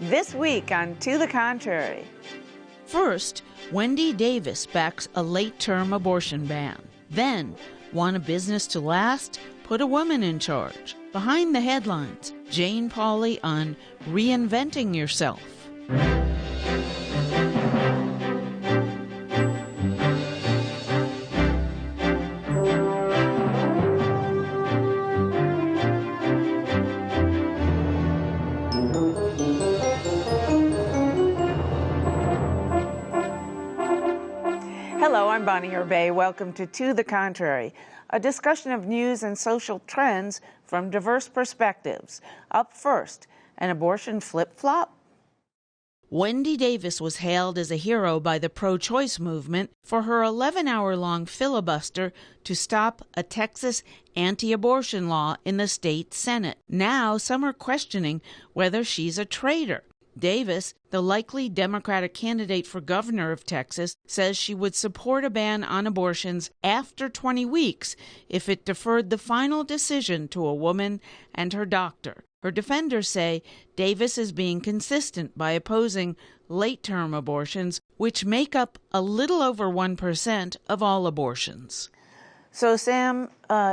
This week on To the Contrary. First, Wendy Davis backs a late-term abortion ban. Then, want a business to last? Put a woman in charge. Behind the headlines, Jane Pauley on reinventing yourself. Hello, I'm Bonnie Herbet. Welcome to the Contrary, a discussion of news and social trends from diverse perspectives. Up first, an abortion flip-flop? Wendy Davis was hailed as a hero by the pro-choice movement for her 11-hour-long filibuster to stop a Texas anti-abortion law in the state Senate. Now, some are questioning whether she's a traitor. Davis, the likely Democratic candidate for governor of Texas, says she would support a ban on abortions after 20 weeks if it deferred the final decision to a woman and her doctor. Her defenders say Davis is being consistent by opposing late-term abortions, which make up a little over 1% of all abortions. So, Sam,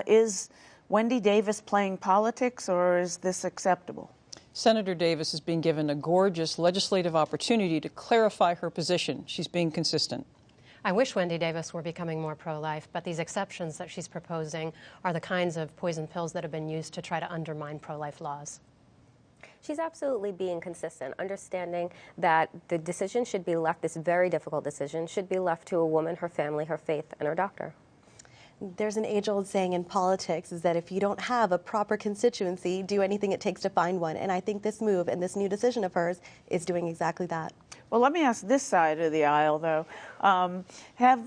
is Wendy Davis playing politics, or is this acceptable? Senator Davis is being given a gorgeous legislative opportunity to clarify her position. She's being consistent. I wish Wendy Davis were becoming more pro-life, but these exceptions that she's proposing are the kinds of poison pills that have been used to try to undermine pro-life laws. She's absolutely being consistent, understanding that the decision should be left, this very difficult decision, should be left to a woman, her family, her faith, and her doctor. There's an age-old saying in politics is that if you don't have a proper constituency, do anything it takes to find one. And I think this move and this new decision of hers is doing exactly that. Well, let me ask this side of the aisle, though. Have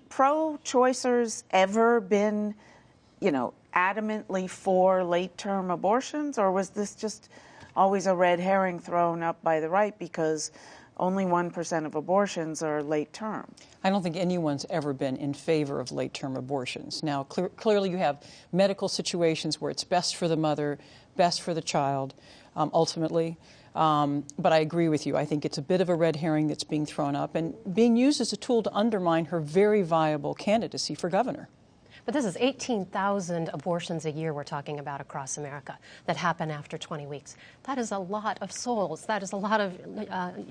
pro-choicers ever been, adamantly for late-term abortions, or was this just always a red herring thrown up by the right because only 1% of abortions are late-term? I don't think anyone's ever been in favor of late-term abortions. Now, clearly you have medical situations where it's best for the mother, best for the child, ultimately. But I agree with you. I think it's a bit of a red herring that's being thrown up and being used as a tool to undermine her very viable candidacy for governor. But this is 18,000 abortions a year we're talking about across America that happen after 20 weeks. That is a lot of souls. That is a lot of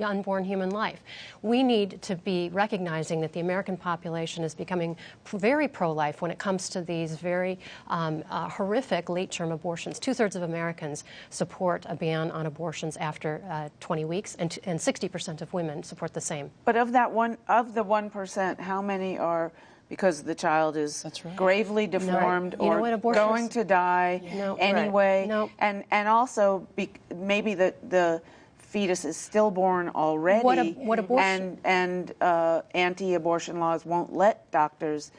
unborn human life. We need to be recognizing that the American population is becoming very pro-life when it comes to these very horrific late-term abortions. 2/3 of Americans support a ban on abortions after 20 weeks, and 60% of women support the same. But of the 1%, how many are because the child is gravely deformed or going to die anyway? No. And also maybe the fetus is stillborn already, what abortion? and anti-abortion laws won't let doctors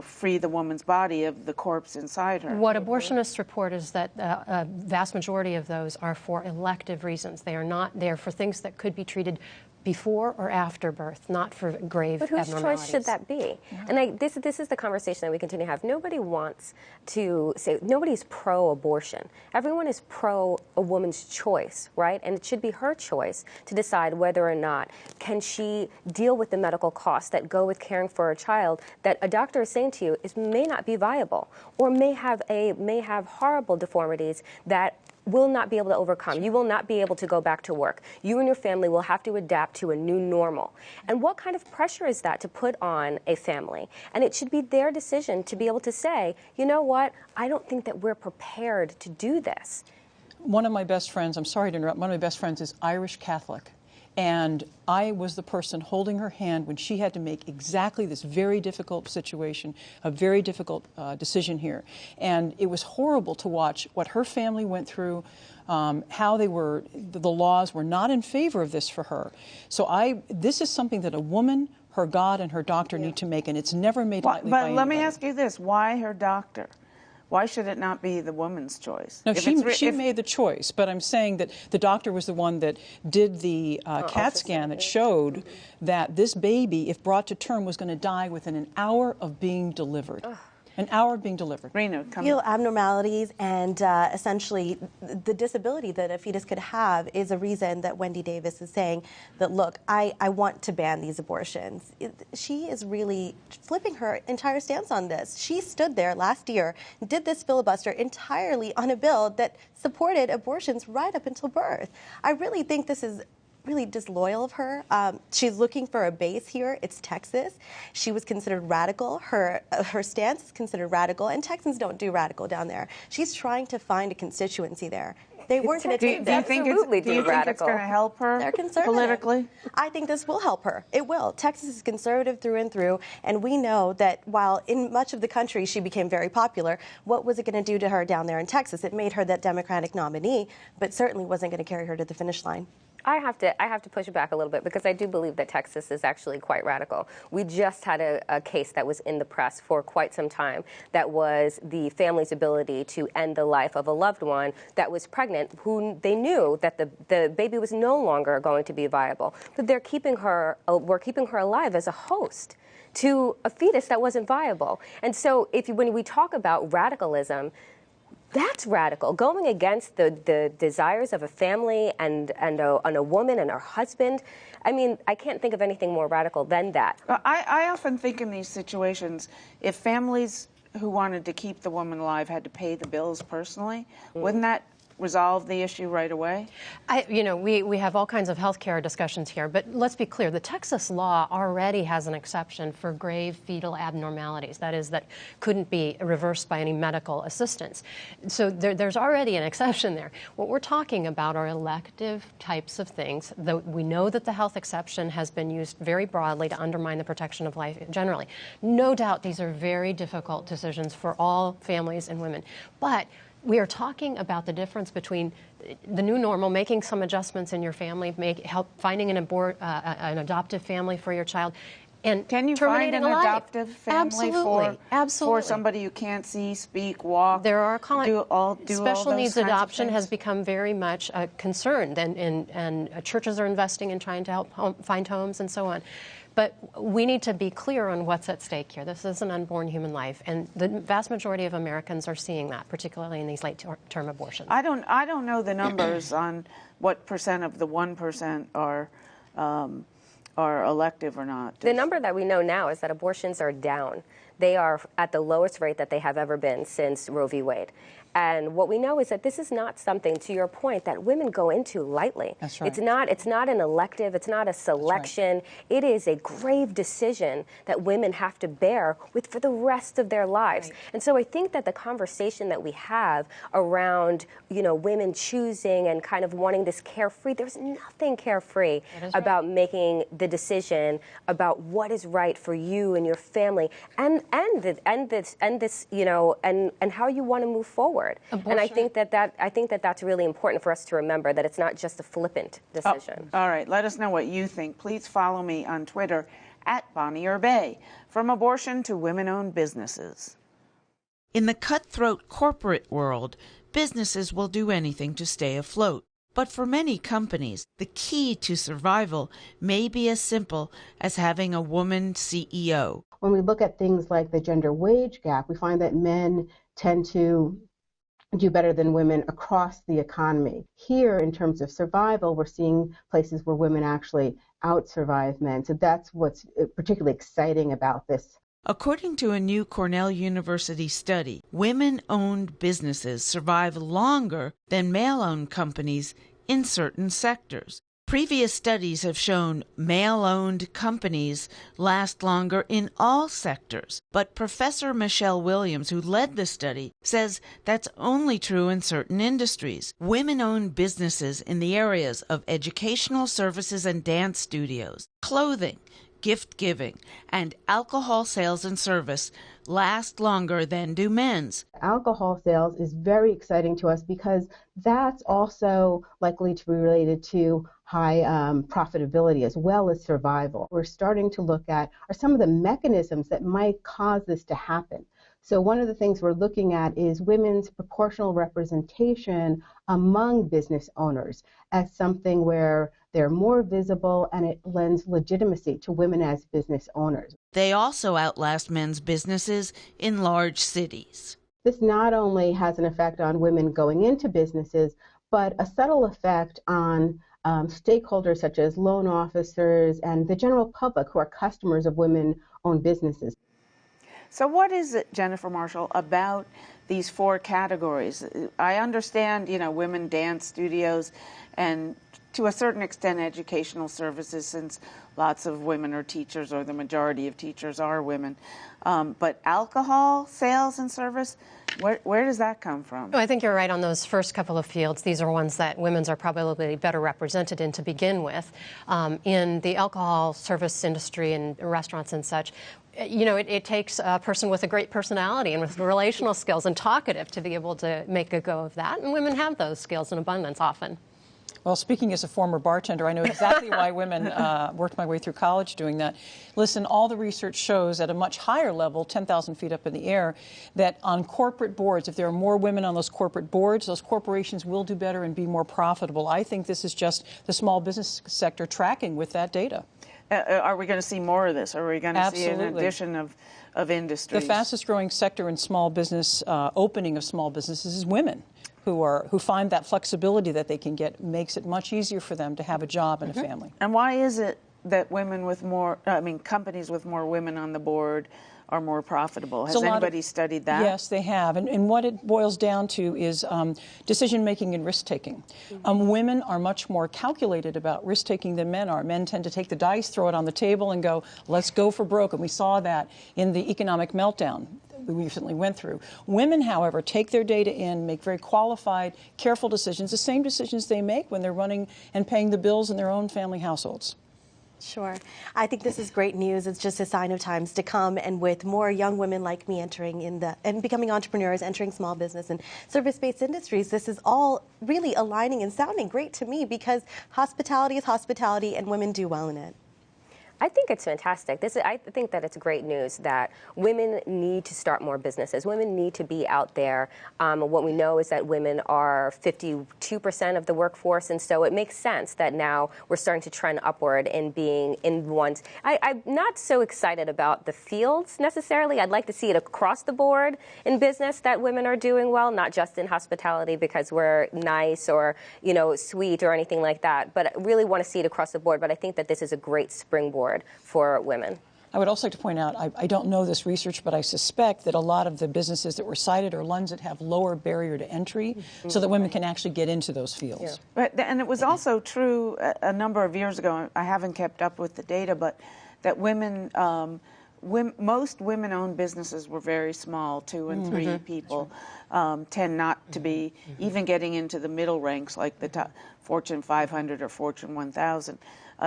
free the woman's body of the corpse inside her. What abortionists report is that a vast majority of those are for elective reasons. They are not there for things that could be treated before or after birth, not for grave abnormalities. But whose choice should that be? Yeah. And this is the conversation that we continue to have. Nobody wants to say, nobody's pro-abortion. Everyone is pro a woman's choice, right? And it should be her choice to decide whether or not can she deal with the medical costs that go with caring for a child that a doctor is saying to you may not be viable, or may have horrible deformities that will not be able to overcome. You will not be able to go back to work. You and your family will have to adapt to a new normal. And what kind of pressure is that to put on a family? And it should be their decision to be able to say, you know what, I don't think that we're prepared to do this. One of my best friends, I'm sorry to interrupt, one of my best friends is Irish Catholic. And I was the person holding her hand when she had to make exactly this very difficult situation, a very difficult decision here. And it was horrible to watch what her family went through, how the laws were not in favor of this for her. So this is something that a woman, her God, and her doctor need to make, and it's never made lightly by anybody. But let me ask you this, why her doctor? Why should it not be the woman's choice? No, she made the choice, but I'm saying that the doctor was the one that did the CAT scan that showed that this baby, if brought to term, was going to die within an hour of being delivered. An hour being delivered. Rina, come Fetal abnormalities and essentially the disability that a fetus could have is a reason that Wendy Davis is saying that, look, I want to ban these abortions. She is really flipping her entire stance on this. She stood there last year and did this filibuster entirely on a bill that supported abortions right up until birth. I really think this is really disloyal of her. She's looking for a base here. It's Texas. She was considered radical. Her stance is considered radical, and Texans don't do radical down there. She's trying to find a constituency there. They weren't going to take that. Do you think it's going to help her They're conservative. politically? I think this will help her. It will. Texas is conservative through and through, and we know that while in much of the country she became very popular, what was it going to do to her down there in Texas? It made her that Democratic nominee, but certainly wasn't going to carry her to the finish line. I have to push it back a little bit because I do believe that Texas is actually quite radical. We just had a case that was in the press for quite some time that was the family's ability to end the life of a loved one that was pregnant, who they knew that the baby was no longer going to be viable, but we're keeping her alive as a host to a fetus that wasn't viable. And so when we talk about radicalism, that's radical, going against the desires of a family and a woman and her husband. I mean, I can't think of anything more radical than that. I often think in these situations, if families who wanted to keep the woman alive had to pay the bills personally, wouldn't that resolve the issue right away? We have all kinds of healthcare discussions here, but let's be clear. The Texas law already has an exception for grave fetal abnormalities. That is, that couldn't be reversed by any medical assistance. So there's already an exception there. What we're talking about are elective types of things. Though we know that the health exception has been used very broadly to undermine the protection of life generally. No doubt these are very difficult decisions for all families and women. But we are talking about the difference between the new normal, making some adjustments in your family, finding an adoptive family for your child, and can you find an adoptive family for somebody who can't see, speak, walk? There are special needs adoption has become very much a concern, and churches are investing in trying to help find homes and so on. But we need to be clear on what's at stake here. This is an unborn human life, and the vast majority of Americans are seeing that, particularly in these late-term abortions. I don't know the numbers on what percent of the 1% are elective or not. The number that we know now is that abortions are down. They are at the lowest rate that they have ever been since Roe v. Wade. And what we know is that this is not something, to your point, that women go into lightly. That's right. It's not an elective. It's not a selection. Right. It is a grave decision that women have to bear with for the rest of their lives. Right. And so I think that the conversation that we have around, women choosing and kind of wanting this carefree, there's nothing carefree about making the decision about what is right for you and your family and this, and how you want to move forward. Abortion. And I think that that's really important for us to remember, that it's not just a flippant decision. All right, let us know what you think. Please follow me on Twitter @BonnieRBay. From abortion to women-owned businesses. In the cutthroat corporate world, businesses will do anything to stay afloat. But for many companies, the key to survival may be as simple as having a woman CEO. When we look at things like the gender wage gap, we find that men tend to do better than women across the economy. Here, in terms of survival, we're seeing places where women actually out-survive men. So that's what's particularly exciting about this. According to a new Cornell University study, women-owned businesses survive longer than male-owned companies in certain sectors. Previous studies have shown male-owned companies last longer in all sectors, but Professor Michelle Williams, who led the study, says that's only true in certain industries. Women-owned businesses in the areas of educational services and dance studios, clothing, gift-giving, and alcohol sales and service last longer than do men's. Alcohol sales is very exciting to us because that's also likely to be related to high profitability as well as survival. We're starting to look at are some of the mechanisms that might cause this to happen. So one of the things we're looking at is women's proportional representation among business owners as something where they're more visible, and it lends legitimacy to women as business owners. They also outlast men's businesses in large cities. This not only has an effect on women going into businesses, but a subtle effect on stakeholders such as loan officers and the general public who are customers of women-owned businesses. So what is it, Jennifer Marshall, about these 4 categories? I understand, women dance studios and to a certain extent educational services, since lots of women are teachers, or the majority of teachers are women. But alcohol sales and service, where does that come from? I think you're right on those first couple of fields. These are ones that women's are probably better represented in to begin with. In the alcohol service industry and restaurants and such, it takes a person with a great personality and with relational skills and talkative to be able to make a go of that. And women have those skills in abundance often. Well, speaking as a former bartender, I know exactly why women worked my way through college doing that. Listen, all the research shows at a much higher level, 10,000 feet up in the air, that on corporate boards, if there are more women on those corporate boards, those corporations will do better and be more profitable. I think this is just the small business sector tracking with that data. Are we going to see more of this? Are we going to see an addition of industries? The fastest growing sector in small business, opening of small businesses, is women who find that flexibility that they can get makes it much easier for them to have a job and a family. And why is it that companies with more women on the board are more profitable? Has anybody studied that? Yes, they have. And what it boils down to is decision-making and risk-taking. Women are much more calculated about risk-taking than men are. Men tend to take the dice, throw it on the table, and go, let's go for broke. And we saw that in the economic meltdown we recently went through. Women, however, take their data in, make very qualified, careful decisions, the same decisions they make when they're running and paying the bills in their own family households. Sure. I think this is great news. It's just a sign of times to come. And with more young women like me entering and becoming entrepreneurs, entering small business and service-based industries, this is all really aligning and sounding great to me, because hospitality is hospitality and women do well in it. I think it's fantastic. I think that it's great news that women need to start more businesses. Women need to be out there. What we know is that women are 52% of the workforce, and so it makes sense that now we're starting to trend upward in being in ones. I'm not so excited about the fields necessarily. I'd like to see it across the board in business that women are doing well, not just in hospitality because we're nice or sweet or anything like that. But I really want to see it across the board. But I think that this is a great springboard for women. I would also like to point out, I don't know this research, but I suspect that a lot of the businesses that were cited are ones that have lower barrier to entry, so that women can actually get into those fields. Yeah. But, and it was also true a number of years ago, I haven't kept up with the data, but that most women-owned businesses were very small, 2 and 3 people, tend not to be even getting into the middle ranks like the top Fortune 500 or Fortune 1000.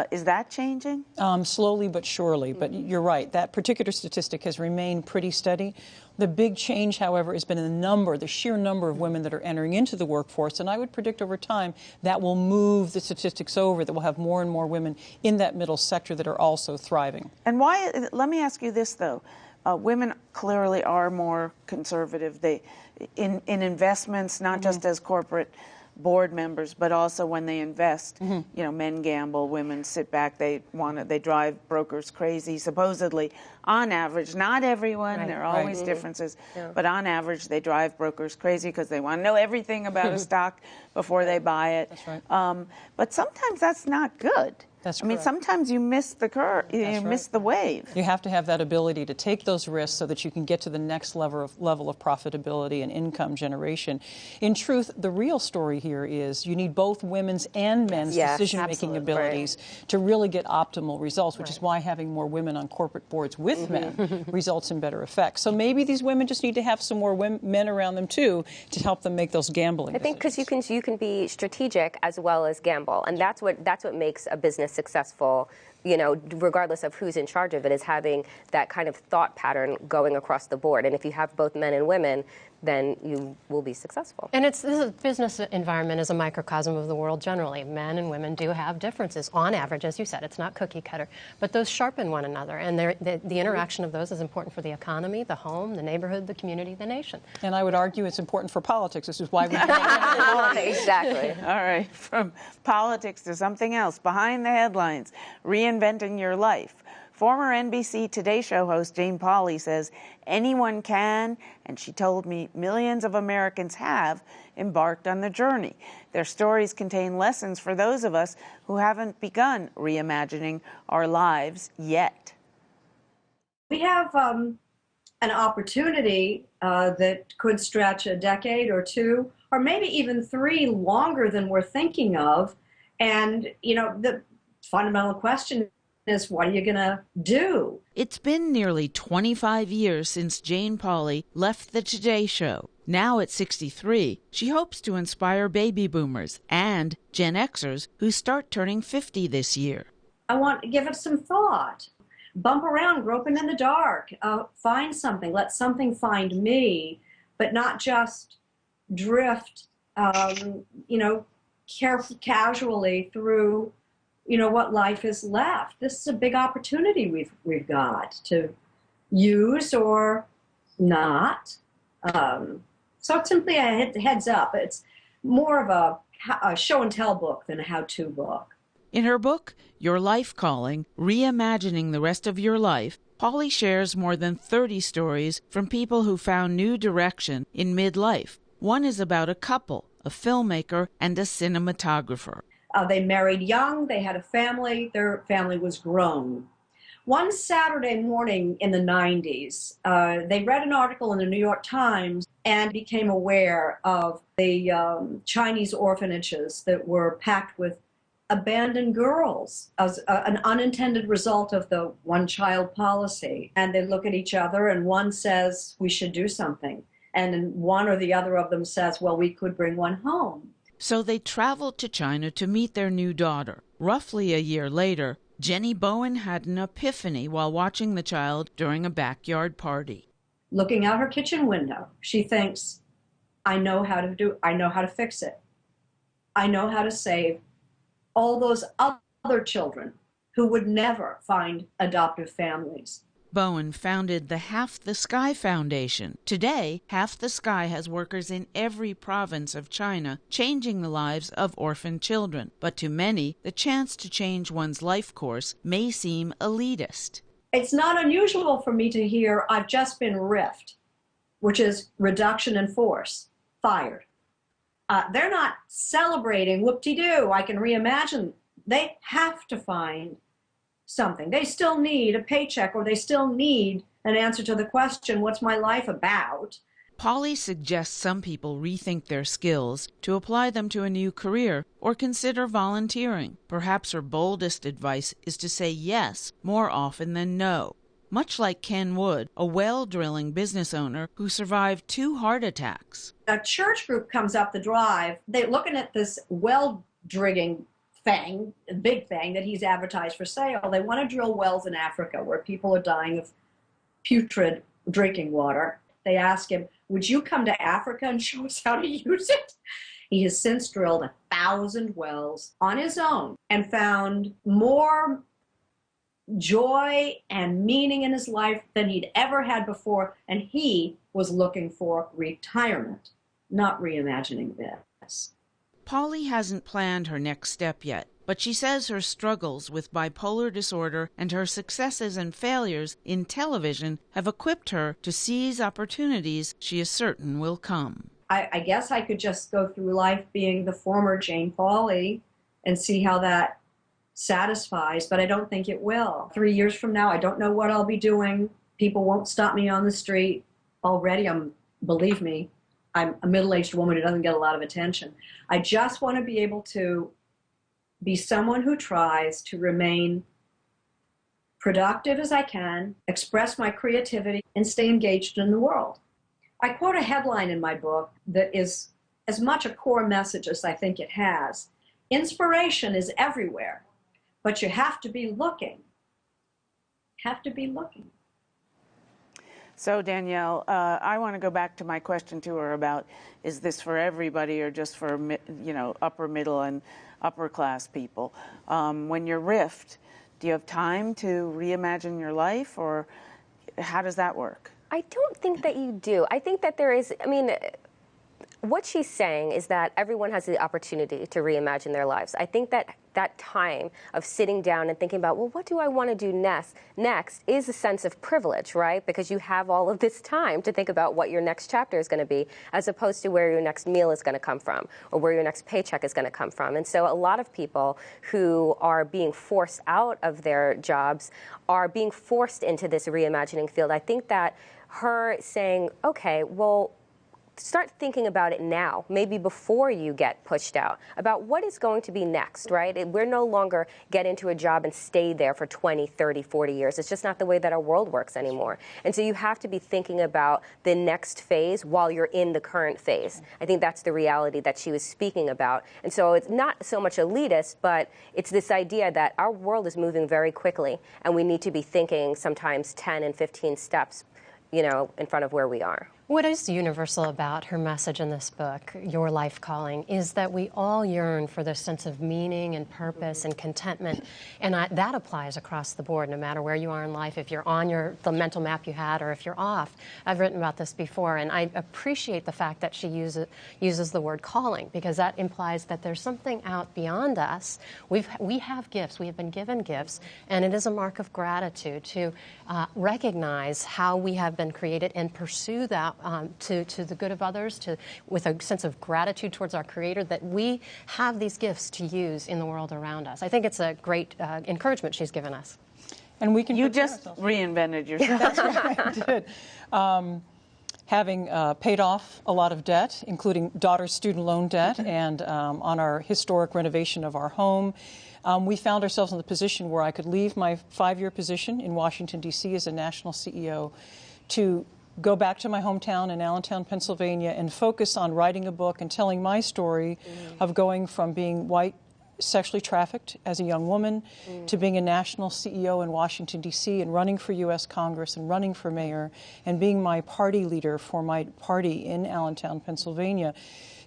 Is that changing? Slowly but surely, but you're right. That particular statistic has remained pretty steady. The big change, however, has been in the sheer number of women that are entering into the workforce, and I would predict over time that will move the statistics over, that we'll have more and more women in that middle sector that are also thriving. And why, let me ask you this, though. Women clearly are more conservative. In investments, not just as corporate board members, but also when they invest. Men gamble, women sit back. They drive brokers crazy. Supposedly, on average, not everyone. Right. There are always differences, but on average, they drive brokers crazy because they want to know everything about a stock before they buy it. That's right. But sometimes that's not good. That's I mean, sometimes you miss the curve, you miss the wave. You have to have that ability to take those risks so that you can get to the next level of profitability and income generation. In truth, the real story here is you need both women's and men's decision-making abilities to really get optimal results, which is why having more women on corporate boards with men results in better effects. So maybe these women just need to have some more men around them, too, to help them make those gambling decisions. I think because you can be strategic as well as gamble, and that's what makes a business successful you know, regardless of who's in charge of it, is having that kind of thought pattern going across the board. And if you have both men and women, then you will be successful. And this business environment is a microcosm of the world generally. Men and women do have differences. On average, as you said, it's not cookie cutter, but those sharpen one another. And the interaction of those is important for the economy, the home, the neighborhood, the community, the nation. And I would argue it's important for politics. This is why we need Exactly. All right, from politics to something else. Behind the headlines, reinventing your life. Former NBC Today Show host Jane Pauley says anyone can, and she told me millions of Americans have, embarked on the journey. Their stories contain lessons for those of us who haven't begun reimagining our lives yet. We have an opportunity that could stretch a decade or two, or maybe even 3 longer than we're thinking of. And, you know, the fundamental question is, what are you going to do? It's been nearly 25 years since Jane Pauley left the Today Show. Now at 63, she hopes to inspire baby boomers and Gen Xers who start turning 50 this year. I want to give it some thought. Bump around, groping in the dark, find something, let something find me, but not just drift, you know, casually through, you know, what life is left. This is a big opportunity we've got to use or not. So it's simply a heads up. It's more of a show and tell book than a how-to book. In her book, Your Life Calling, Reimagining the Rest of Your Life, Pauley shares more than 30 stories from people who found new direction in midlife. One is about a couple, a filmmaker and a cinematographer. They married young, they had a family, their family was grown. One Saturday morning in the 90s, they read an article in the New York Times and became aware of the Chinese orphanages that were packed with abandoned girls as an unintended result of the one-child policy. And they look at each other and one says, we should do something. And then one or the other of them says, well, we could bring one home. So they traveled to China to meet their new daughter. Roughly a year later, Jenny Bowen had an epiphany while watching the child during a backyard party. Looking out her kitchen window, she thinks, I know how to fix it. I know how to save all those other children who would never find adoptive families. Bowen founded the Half the Sky Foundation. Today, Half the Sky has workers in every province of China, changing the lives of orphan children. But to many, the chance to change one's life course may seem elitist. It's not unusual for me to hear, I've just been riffed, which is reduction in force, fired. They're not celebrating, whoop-de-doo, I can reimagine. They have to find something. They still need a paycheck, or they still need an answer to the question, what's my life about? Pauley suggests some people rethink their skills to apply them to a new career or consider volunteering. Perhaps her boldest advice is to say yes more often than no. Much like Ken Wood, a well drilling business owner who survived 2 heart attacks. A church group comes up the drive. They're looking at this well drilling thing, a big thing that he's advertised for sale. They want to drill wells in Africa where people are dying of putrid drinking water. They ask him, would you come to Africa and show us how to use it? He has since drilled 1,000 wells on his own and found more joy and meaning in his life than he'd ever had before. And he was looking for retirement, not reimagining this. Pauley hasn't planned her next step yet, but she says her struggles with bipolar disorder and her successes and failures in television have equipped her to seize opportunities she is certain will come. I guess I could just go through life being the former Jane Pauley and see how that satisfies, but I don't think it will. 3 years from now, I don't know what I'll be doing. People won't stop me on the street. Already, believe me, I'm a middle-aged woman who doesn't get a lot of attention. I just want to be able to be someone who tries to remain productive as I can, express my creativity, and stay engaged in the world. I quote a headline in my book that is as much a core message as I think it has. Inspiration is everywhere, But you have to be looking. Have to be looking. So Danielle, I want to go back to my question to her about, is this for everybody or just for, upper middle and upper class people? When you're riffed, do you have time to reimagine your life, or how does that work? I don't think that you do. I think that there is, what she's saying is that everyone has the opportunity to reimagine their lives. I think that that time of sitting down and thinking about, well, what do I want to do next is a sense of privilege, right? Because you have all of this time to think about what your next chapter is going to be, as opposed to where your next meal is going to come from or where your next paycheck is going to come from. And so a lot of people who are being forced out of their jobs are being forced into this reimagining field. I think that her saying, okay, well, start thinking about it now, maybe before you get pushed out, about what is going to be next, right? We're no longer get into a job and stay there for 20, 30, 40 years. It's just not the way that our world works anymore. And so you have to be thinking about the next phase while you're in the current phase. I think that's the reality that she was speaking about. And so it's not so much elitist, but it's this idea that our world is moving very quickly, and we need to be thinking sometimes 10 and 15 steps, in front of where we are. What is universal about her message in this book, Your Life Calling, is that we all yearn for this sense of meaning and purpose and contentment, and that applies across the board, no matter where you are in life, if you're on the mental map you had or if you're off. I've written about this before, and I appreciate the fact that she uses the word calling, because that implies that there's something out beyond us. We have gifts, we have been given gifts, and it is a mark of gratitude to recognize how we have been created and pursue that to the good of others, with a sense of gratitude towards our Creator, that we have these gifts to use in the world around us. I think it's a great encouragement she's given us. And we can. You just reinvented yourself. That's right, I did. Having paid off a lot of debt, including daughter's student loan debt, and on our historic renovation of our home, we found ourselves in the position where I could leave my 5-year position in Washington, D.C. as a national CEO to go back to my hometown in Allentown, Pennsylvania, and focus on writing a book and telling my story of going from being white, sexually trafficked as a young woman to being a national CEO in Washington, D.C., and running for U.S. Congress and running for mayor and being my party leader for my party in Allentown, Pennsylvania.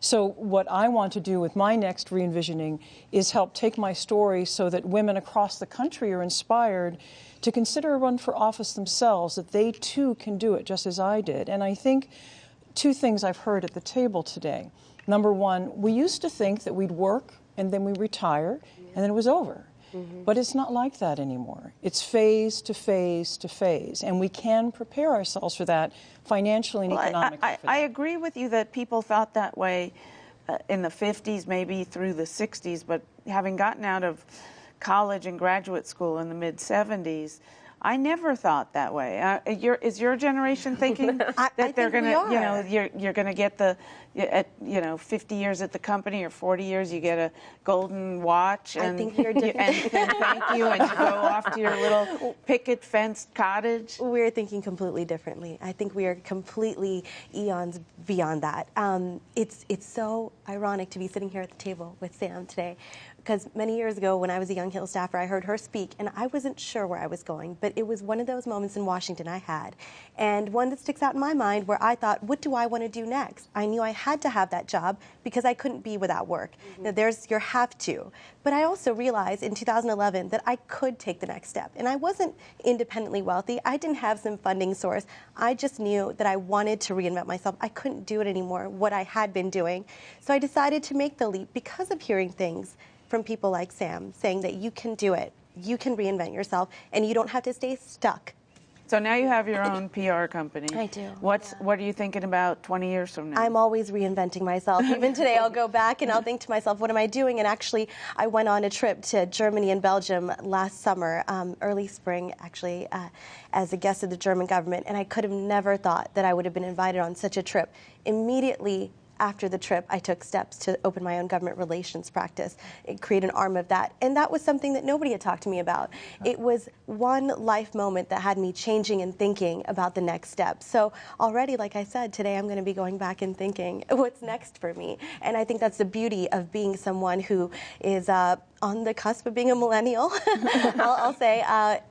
So what I want to do with my next re-envisioning is help take my story so that women across the country are inspired to consider a run for office themselves, that they too can do it just as I did. And I think 2 things I've heard at the table today. Number one, we used to think that we'd work and then we retire and then it was over. But it's not like that anymore. It's phase to phase to phase, and we can prepare ourselves for that financially and economically. I agree with you that people thought that way in the 50s, maybe through the 60s, but having gotten out of college and graduate school in the mid-70s, I never thought that way. Is your generation thinking that they're going to, you're going to get the, 50 years at the company or 40 years, you get a golden watch and, I think you're and thank you, and you go off to your little picket fenced cottage? We're thinking completely differently. I think we are completely eons beyond that. It's so ironic to be sitting here at the table with Sam today, because many years ago when I was a Young Hill staffer, I heard her speak, and I wasn't sure where I was going, but it was one of those moments in Washington I had, and one that sticks out in my mind where I thought, what do I want to do next? I knew I had to have that job because I couldn't be without work. Now, there's your have to. But I also realized in 2011 that I could take the next step, and I wasn't independently wealthy. I didn't have some funding source. I just knew that I wanted to reinvent myself. I couldn't do it anymore, what I had been doing. So I decided to make the leap because of hearing things from people like Sam saying that you can do it, you can reinvent yourself, and you don't have to stay stuck. So now you have your own PR company. I do. What are you thinking about 20 years from now? I'm always reinventing myself. Even today I'll go back and I'll think to myself, what am I doing? And actually, I went on a trip to Germany and Belgium last summer, early spring actually, as a guest of the German government, and I could have never thought that I would have been invited on such a trip. Immediately after the trip, I took steps to open my own government relations practice and create an arm of that. And that was something that nobody had talked to me about. It was one life moment that had me changing and thinking about the next step. So already, like I said, today I'm going to be going back and thinking, what's next for me? And I think that's the beauty of being someone who is on the cusp of being a millennial. I'll say I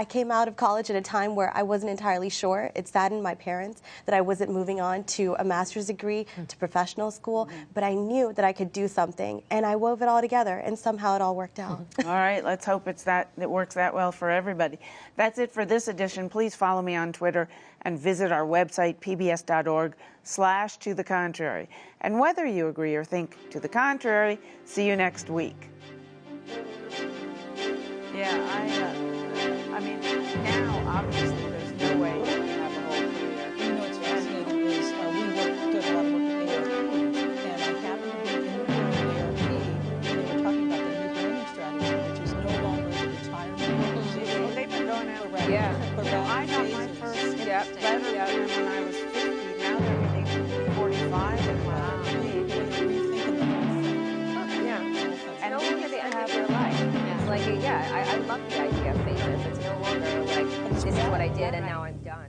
came out of college at a time where I wasn't entirely sure. It saddened my parents that I wasn't moving on to a master's degree, to professional school, but I knew that I could do something, and I wove it all together, and somehow it all worked out. All right, let's hope it works that well for everybody. That's it for this edition. Please follow me on Twitter and visit our website, pbs.org/to-the-contrary. And whether you agree or think to the contrary, see you next week. Yeah, I mean, now, obviously, there's no way you can have a whole career. You know, what's fascinating is we did a lot of work with ARP, and I happened to be in the room with ARP, and they were talking about the new branding strategy, which is no longer a retirement organization. Well, they've been going out. Yeah. But I got my first letter from them when I was 50. Now they're getting 45 and Rethinking the whole thing. Yeah. And No longer the end of your life. It's like, I love the idea of phases. It's no longer like, this is what I did and now I'm done.